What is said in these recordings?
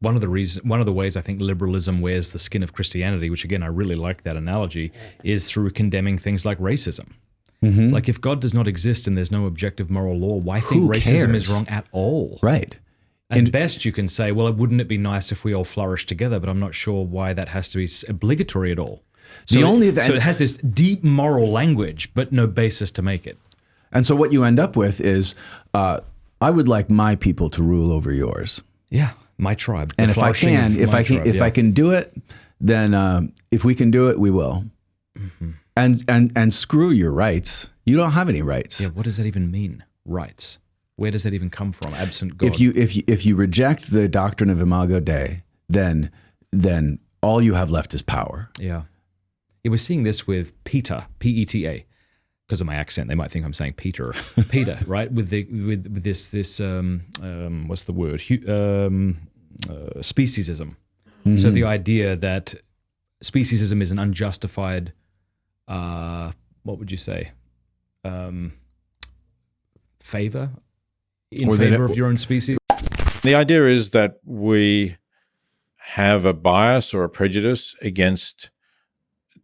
one of the ways I think liberalism wears the skin of Christianity, which again I really like that analogy, is through condemning things like racism. Mm-hmm. Like if God does not exist and there's no objective moral law, why think racism is wrong at all? Right. At best, you can say, well, wouldn't it be nice if we all flourished together? But I'm not sure why that has to be obligatory at all. So it has this deep moral language, but no basis to make it. And so what you end up with is, I would like my people to rule over yours. Yeah, my tribe. And if I can do it, then if we can do it, we will. Mm-hmm. And screw your rights. You don't have any rights. Yeah, what does that even mean? Rights. Where does that even come from? Absent God. If you reject the doctrine of Imago Dei, then all you have left is power. Yeah. We're seeing this with PETA, P-E-T-A. Because of my accent, they might think I'm saying Peter. PETA, right? With this what's the word? Speciesism. Mm-hmm. So the idea that speciesism is an unjustified, what would you say? Favor of your own species. The idea is that we have a bias or a prejudice against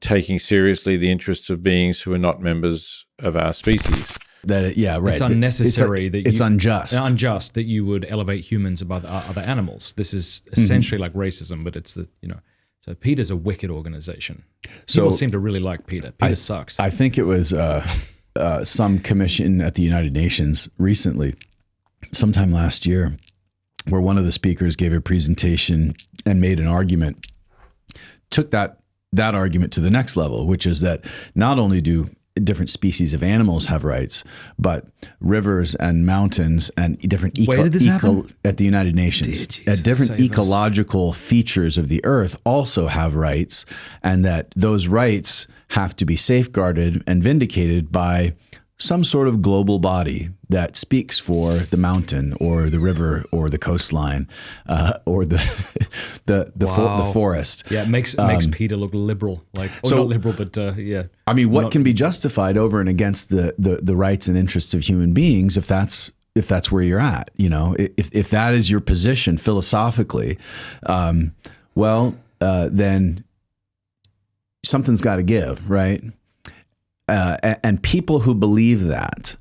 taking seriously the interests of beings who are not members of our species. It's unnecessary. It's unjust. Unjust that you would elevate humans above other animals. This is essentially like racism, but it's So PETA's a wicked organization. People seem to really like PETA. PETA sucks. I think it was some commission at the United Nations recently, sometime last year, where one of the speakers gave a presentation and made an argument, took that argument to the next level, which is that not only do different species of animals have rights, but rivers and mountains and different at the United Nations, different ecological features of the earth also have rights, and that those rights have to be safeguarded and vindicated by some sort of global body that speaks for the mountain or the river or the coastline or the forest. Yeah, it makes PETA look liberal, not liberal, but yeah. I mean, what can be justified over and against the rights and interests of human beings if that's where you're at? You know, if that is your position philosophically, then something's got to give, right? And people who believe that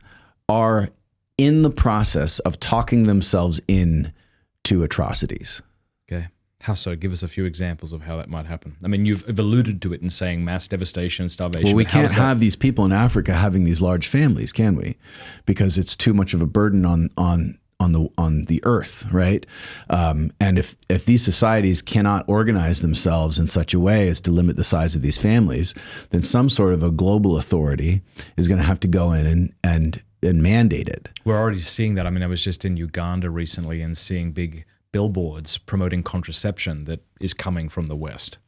are in the process of talking themselves into atrocities. Okay. How so? Give us a few examples of how that might happen. I mean, you've alluded to it in saying mass devastation, starvation. Well, we can't have these people in Africa having these large families, can we? Because it's too much of a burden on the earth, right? And if these societies cannot organize themselves in such a way as to limit the size of these families, then some sort of a global authority is going to have to go in and mandate it. We're already seeing that. I mean, I was just in Uganda recently and seeing big billboards promoting contraception that is coming from the West.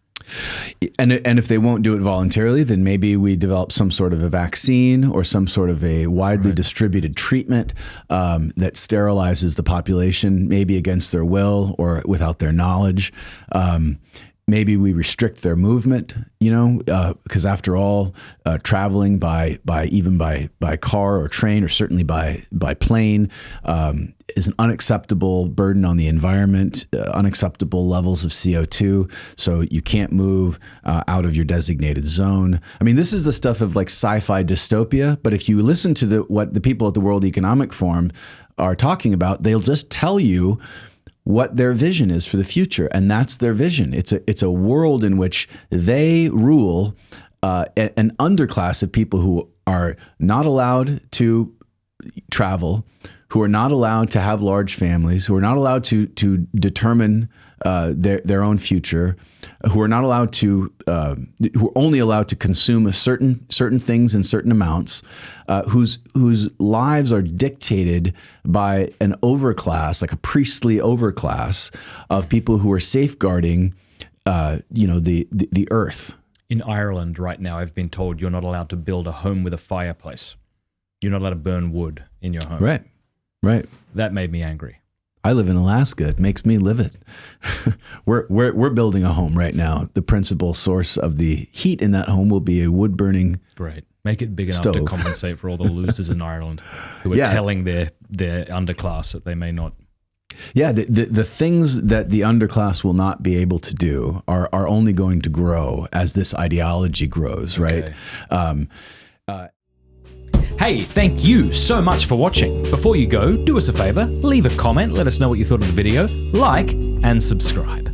And if they won't do it voluntarily, then maybe we develop some sort of a vaccine or some sort of a widely distributed treatment that sterilizes the population, maybe against their will or without their knowledge. Maybe we restrict their movement, because after all, traveling by car or train, or certainly by plane, is an unacceptable burden on the environment, unacceptable levels of CO2. So you can't move out of your designated zone. I mean, this is the stuff of like sci-fi dystopia. But if you listen to what the people at the World Economic Forum are talking about, they'll just tell you what their vision is for the future, and that's their vision. It's a world in which they rule an underclass of people who are not allowed to travel, who are not allowed to have large families, who are not allowed to determine their own future, who are not allowed to, who are only allowed to consume certain things in certain amounts, whose lives are dictated by an overclass, like a priestly overclass of people who are safeguarding, the earth. In Ireland right now, I've been told you're not allowed to build a home with a fireplace. You're not allowed to burn wood in your home. Right. That made me angry. I live in Alaska. It makes me livid. We're building a home right now. The principal source of the heat in that home will be a wood burning. Great. Make it big enough stove. to compensate for all the losers in Ireland who are telling their underclass that they may not. Yeah, the things that the underclass will not be able to do are only going to grow as this ideology grows, right? Hey, thank you so much for watching. Before you go, do us a favor, leave a comment, let us know what you thought of the video, like, and subscribe.